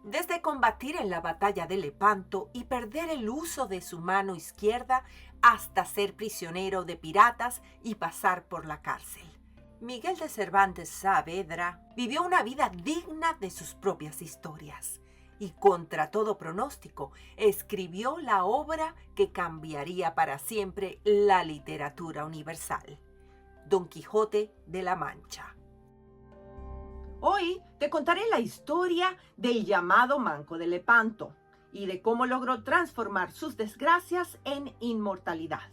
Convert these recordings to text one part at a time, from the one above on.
Desde combatir en la batalla de Lepanto y perder el uso de su mano izquierda hasta ser prisionero de piratas y pasar por la cárcel. Miguel de Cervantes Saavedra vivió una vida digna de sus propias historias y contra todo pronóstico escribió la obra que cambiaría para siempre la literatura universal, Don Quijote de la Mancha. Hoy te contaré la historia del llamado Manco de Lepanto y de cómo logró transformar sus desgracias en inmortalidad.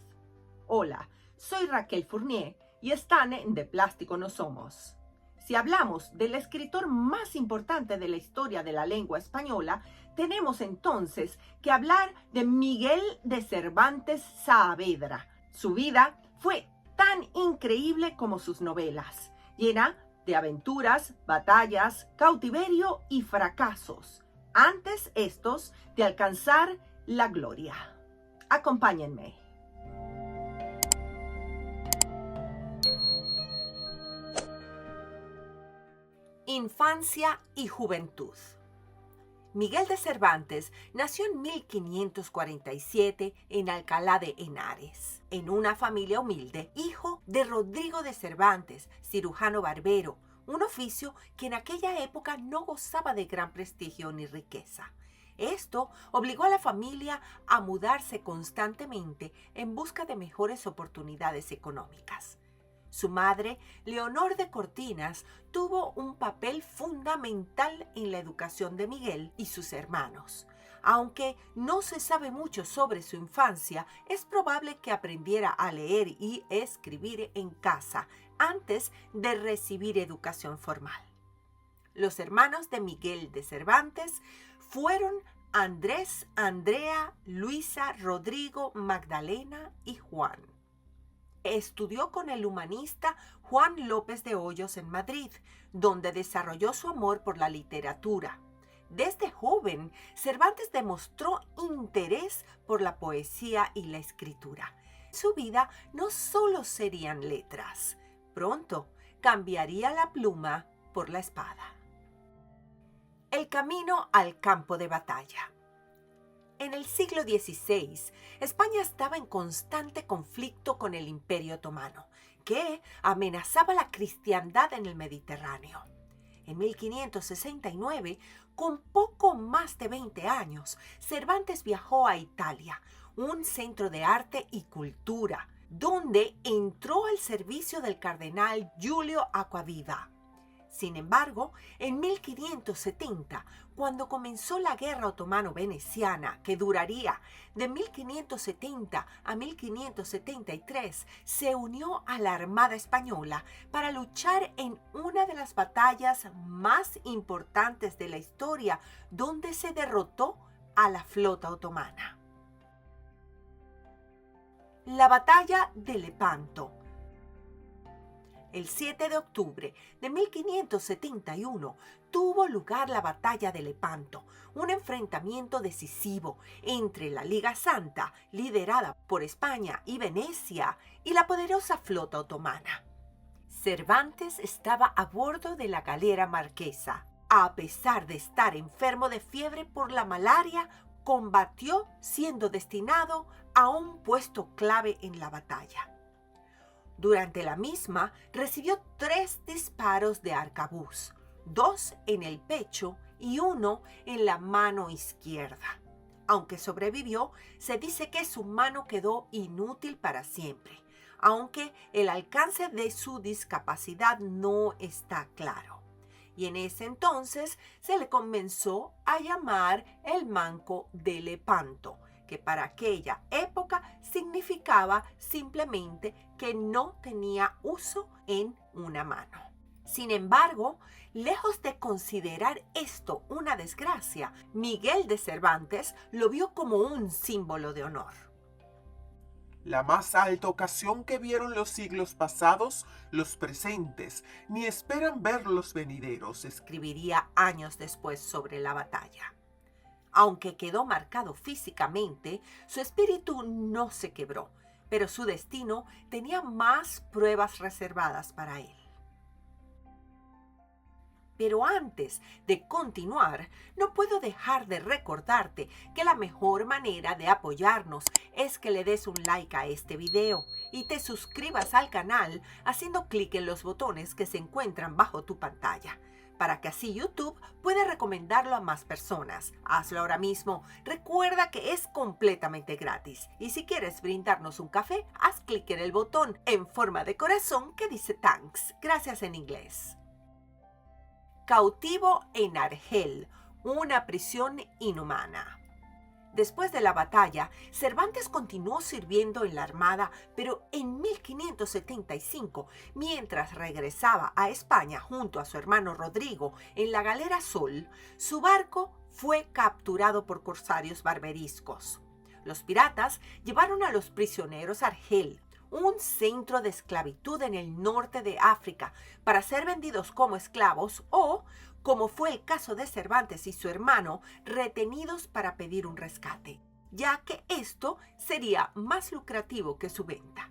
Hola, soy Raquel Fournier y están en De Plástico No Somos. Si hablamos del escritor más importante de la historia de la lengua española, tenemos entonces que hablar de Miguel de Cervantes Saavedra. Su vida fue tan increíble como sus novelas, llena de aventuras, batallas, cautiverio y fracasos, antes estos de alcanzar la gloria. Acompáñenme. Infancia y juventud. Miguel de Cervantes nació en 1547 en Alcalá de Henares, en una familia humilde, hijo de Rodrigo de Cervantes, cirujano barbero, un oficio que en aquella época no gozaba de gran prestigio ni riqueza. Esto obligó a la familia a mudarse constantemente en busca de mejores oportunidades económicas. Su madre, Leonor de Cortinas, tuvo un papel fundamental en la educación de Miguel y sus hermanos. Aunque no se sabe mucho sobre su infancia, es probable que aprendiera a leer y escribir en casa antes de recibir educación formal. Los hermanos de Miguel de Cervantes fueron Andrés, Andrea, Luisa, Rodrigo, Magdalena y Juan. Estudió con el humanista Juan López de Hoyos en Madrid, donde desarrolló su amor por la literatura. Desde joven, Cervantes demostró interés por la poesía y la escritura. Su vida no solo serían letras, pronto cambiaría la pluma por la espada. El camino al campo de batalla. En el siglo XVI, España estaba en constante conflicto con el Imperio Otomano, que amenazaba la cristiandad en el Mediterráneo. En 1569, con poco más de 20 años, Cervantes viajó a Italia, un centro de arte y cultura, donde entró al servicio del cardenal Giulio Acquaviva. Sin embargo, en 1570, cuando comenzó la guerra otomano-veneciana, que duraría de 1570 a 1573, se unió a la Armada Española para luchar en una de las batallas más importantes de la historia, donde se derrotó a la flota otomana. La batalla de Lepanto. El 7 de octubre de 1571 tuvo lugar la batalla de Lepanto, un enfrentamiento decisivo entre la Liga Santa, liderada por España y Venecia, y la poderosa flota otomana. Cervantes estaba a bordo de la galera marquesa. A pesar de estar enfermo de fiebre por la malaria, combatió siendo destinado a un puesto clave en la batalla. Durante la misma, recibió 3 disparos de arcabuz, 2 en el pecho y 1 en la mano izquierda. Aunque sobrevivió, se dice que su mano quedó inútil para siempre, aunque el alcance de su discapacidad no está claro. Y en ese entonces se le comenzó a llamar el Manco de Lepanto, que para aquella época significaba simplemente que no tenía uso en una mano. Sin embargo, lejos de considerar esto una desgracia, Miguel de Cervantes lo vio como un símbolo de honor. La más alta ocasión que vieron los siglos pasados, los presentes, ni esperan ver los venideros, escribiría años después sobre la batalla. Aunque quedó marcado físicamente, su espíritu no se quebró, pero su destino tenía más pruebas reservadas para él. Pero antes de continuar, no puedo dejar de recordarte que la mejor manera de apoyarnos es que le des un like a este video y te suscribas al canal haciendo clic en los botones que se encuentran bajo tu pantalla, para que así YouTube pueda recomendarlo a más personas. Hazlo ahora mismo. Recuerda que es completamente gratis. Y si quieres brindarnos un café, haz clic en el botón en forma de corazón que dice thanks, gracias en inglés. Cautivo en Argel, una prisión inhumana. Después de la batalla, Cervantes continuó sirviendo en la armada, pero en 1575, mientras regresaba a España junto a su hermano Rodrigo en la galera Sol, su barco fue capturado por corsarios barberiscos. Los piratas llevaron a los prisioneros a Argel, un centro de esclavitud en el norte de África, para ser vendidos como esclavos o, como fue el caso de Cervantes y su hermano, retenidos para pedir un rescate, ya que esto sería más lucrativo que su venta.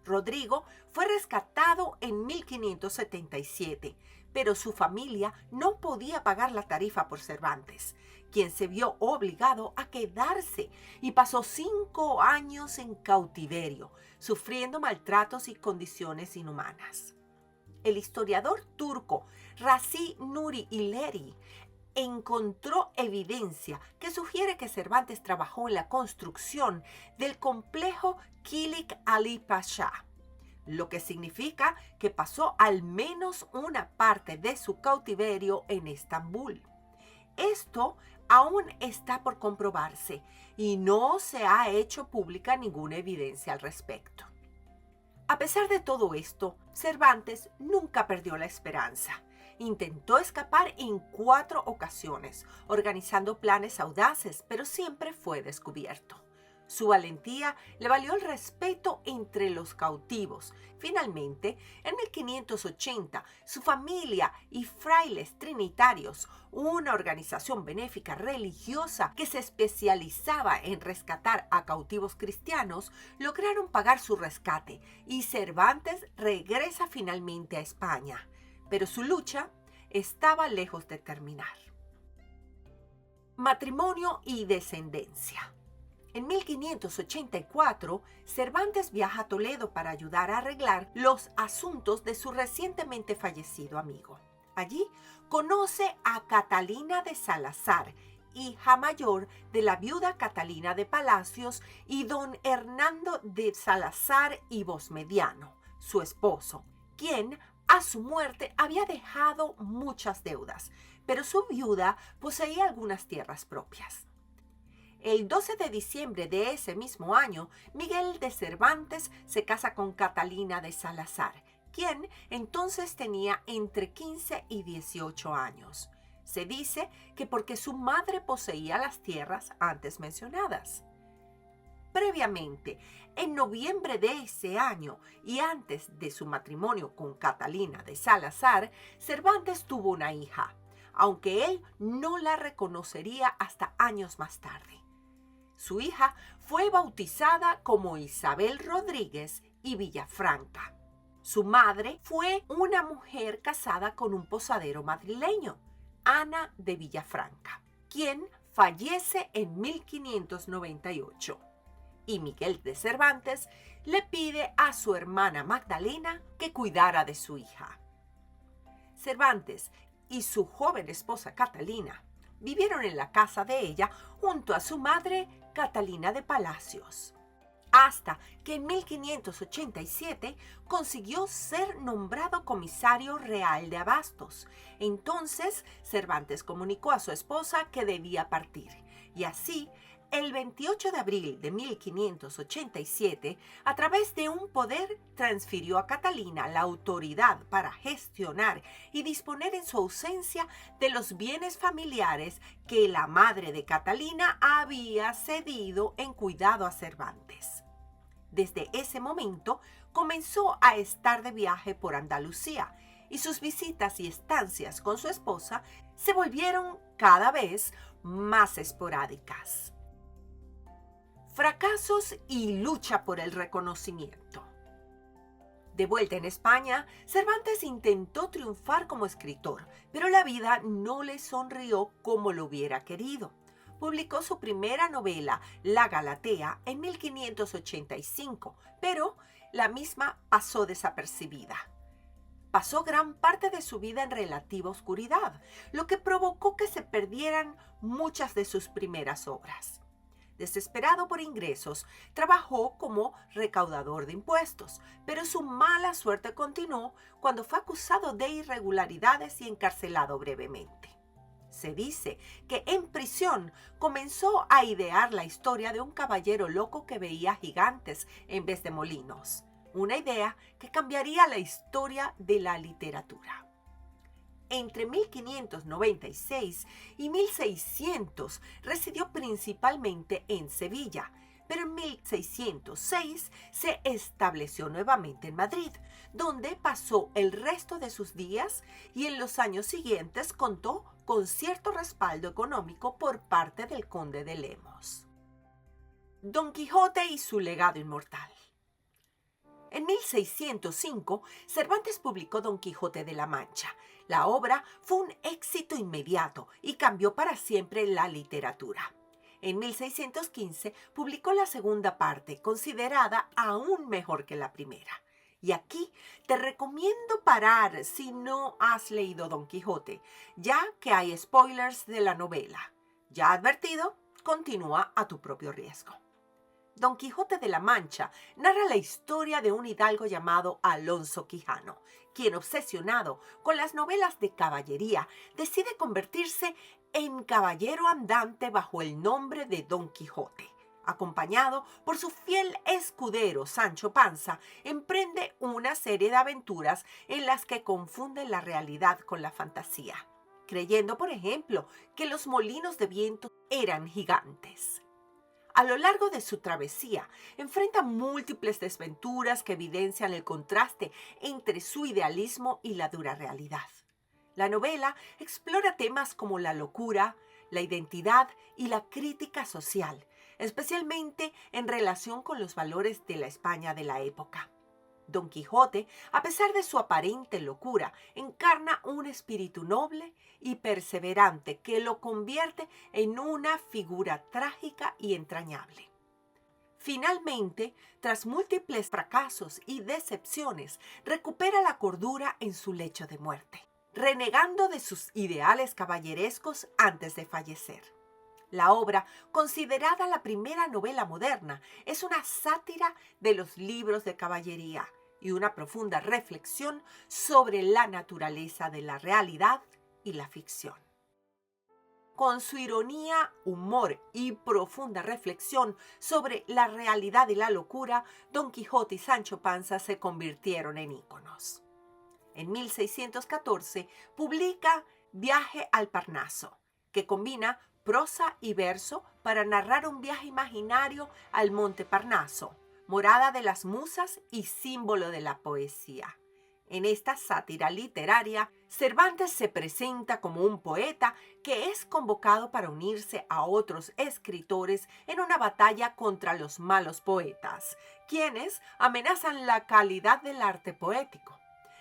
Rodrigo fue rescatado en 1577, pero su familia no podía pagar la tarifa por Cervantes, quien se vio obligado a quedarse y pasó 5 años en cautiverio, sufriendo maltratos y condiciones inhumanas. El historiador turco Razi Nuri İleri encontró evidencia que sugiere que Cervantes trabajó en la construcción del complejo Kilik Ali Pasha, lo que significa que pasó al menos una parte de su cautiverio en Estambul. Esto aún está por comprobarse y no se ha hecho pública ninguna evidencia al respecto. A pesar de todo esto, Cervantes nunca perdió la esperanza. Intentó escapar en 4 ocasiones, organizando planes audaces, pero siempre fue descubierto. Su valentía le valió el respeto entre los cautivos. Finalmente, en 1580, su familia y frailes trinitarios, una organización benéfica religiosa que se especializaba en rescatar a cautivos cristianos, lograron pagar su rescate y Cervantes regresa finalmente a España. Pero su lucha estaba lejos de terminar. Matrimonio y descendencia. En 1584, Cervantes viaja a Toledo para ayudar a arreglar los asuntos de su recientemente fallecido amigo. Allí conoce a Catalina de Salazar, hija mayor de la viuda Catalina de Palacios, y don Hernando de Salazar y Bosmediano, su esposo, quien a su muerte había dejado muchas deudas, pero su viuda poseía algunas tierras propias. El 12 de diciembre de ese mismo año, Miguel de Cervantes se casa con Catalina de Salazar, quien entonces tenía entre 15 y 18 años. Se dice que porque su madre poseía las tierras antes mencionadas. Previamente, en noviembre de ese año y antes de su matrimonio con Catalina de Salazar, Cervantes tuvo una hija, aunque él no la reconocería hasta años más tarde. Su hija fue bautizada como Isabel Rodríguez y Villafranca. Su madre fue una mujer casada con un posadero madrileño, Ana de Villafranca, quien fallece en 1598. Y Miguel de Cervantes le pide a su hermana Magdalena que cuidara de su hija. Cervantes y su joven esposa Catalina vivieron en la casa de ella junto a su madre Catalina de Palacios, hasta que en 1587 consiguió ser nombrado comisario real de abastos. Entonces Cervantes comunicó a su esposa que debía partir, y así el 28 de abril de 1587, a través de un poder, transfirió a Catalina la autoridad para gestionar y disponer en su ausencia de los bienes familiares que la madre de Catalina había cedido en cuidado a Cervantes. Desde ese momento comenzó a estar de viaje por Andalucía y sus visitas y estancias con su esposa se volvieron cada vez más esporádicas. Fracasos y lucha por el reconocimiento. De vuelta en España, Cervantes intentó triunfar como escritor, pero la vida no le sonrió como lo hubiera querido. Publicó su primera novela, La Galatea, en 1585, pero la misma pasó desapercibida. Pasó gran parte de su vida en relativa oscuridad, lo que provocó que se perdieran muchas de sus primeras obras. Desesperado por ingresos, trabajó como recaudador de impuestos, pero su mala suerte continuó cuando fue acusado de irregularidades y encarcelado brevemente. Se dice que en prisión comenzó a idear la historia de un caballero loco que veía gigantes en vez de molinos, una idea que cambiaría la historia de la literatura. Entre 1596 y 1600 residió principalmente en Sevilla, pero en 1606 se estableció nuevamente en Madrid, donde pasó el resto de sus días y en los años siguientes contó con cierto respaldo económico por parte del conde de Lemos. Don Quijote y su legado inmortal. En 1605, Cervantes publicó Don Quijote de la Mancha. La obra fue un éxito inmediato y cambió para siempre la literatura. En 1615 publicó la segunda parte, considerada aún mejor que la primera. Y aquí te recomiendo parar si no has leído Don Quijote, ya que hay spoilers de la novela. Ya advertido, continúa a tu propio riesgo. Don Quijote de la Mancha narra la historia de un hidalgo llamado Alonso Quijano, quien, obsesionado con las novelas de caballería, decide convertirse en caballero andante bajo el nombre de Don Quijote. Acompañado por su fiel escudero Sancho Panza, emprende una serie de aventuras en las que confunde la realidad con la fantasía, creyendo, por ejemplo, que los molinos de viento eran gigantes. A lo largo de su travesía, enfrenta múltiples desventuras que evidencian el contraste entre su idealismo y la dura realidad. La novela explora temas como la locura, la identidad y la crítica social, especialmente en relación con los valores de la España de la época. Don Quijote, a pesar de su aparente locura, encarna un espíritu noble y perseverante que lo convierte en una figura trágica y entrañable. Finalmente, tras múltiples fracasos y decepciones, recupera la cordura en su lecho de muerte, renegando de sus ideales caballerescos antes de fallecer. La obra, considerada la primera novela moderna, es una sátira de los libros de caballería y una profunda reflexión sobre la naturaleza de la realidad y la ficción. Con su ironía, humor y profunda reflexión sobre la realidad y la locura, Don Quijote y Sancho Panza se convirtieron en íconos. En 1614 publica Viaje al Parnaso, que combina prosa y verso para narrar un viaje imaginario al Monte Parnaso, morada de las musas y símbolo de la poesía. En esta sátira literaria, Cervantes se presenta como un poeta que es convocado para unirse a otros escritores en una batalla contra los malos poetas, quienes amenazan la calidad del arte poético.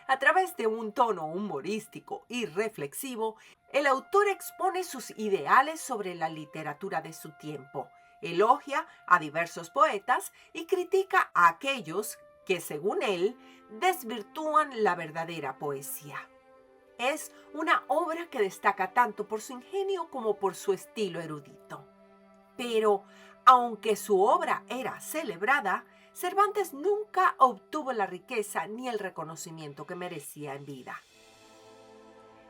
A través de un tono humorístico y reflexivo, el autor expone sus ideales sobre la literatura de su tiempo, elogia a diversos poetas y critica a aquellos que, según él, desvirtúan la verdadera poesía. Es una obra que destaca tanto por su ingenio como por su estilo erudito. Pero, aunque su obra era celebrada, Cervantes nunca obtuvo la riqueza ni el reconocimiento que merecía en vida.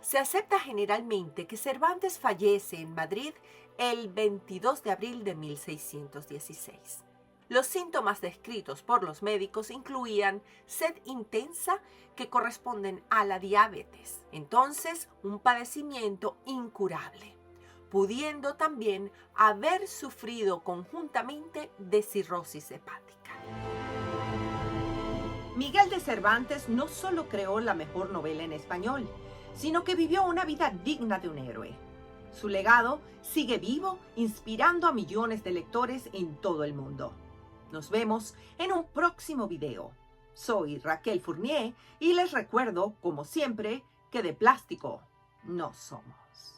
Se acepta generalmente que Cervantes fallece en Madrid el 22 de abril de 1616. Los síntomas descritos por los médicos incluían sed intensa que corresponden a la diabetes, entonces un padecimiento incurable, pudiendo también haber sufrido conjuntamente de cirrosis hepática. Miguel de Cervantes no solo creó la mejor novela en español, sino que vivió una vida digna de un héroe. Su legado sigue vivo, inspirando a millones de lectores en todo el mundo. Nos vemos en un próximo video. Soy Raquel Fournier y les recuerdo, como siempre, que de plástico no somos.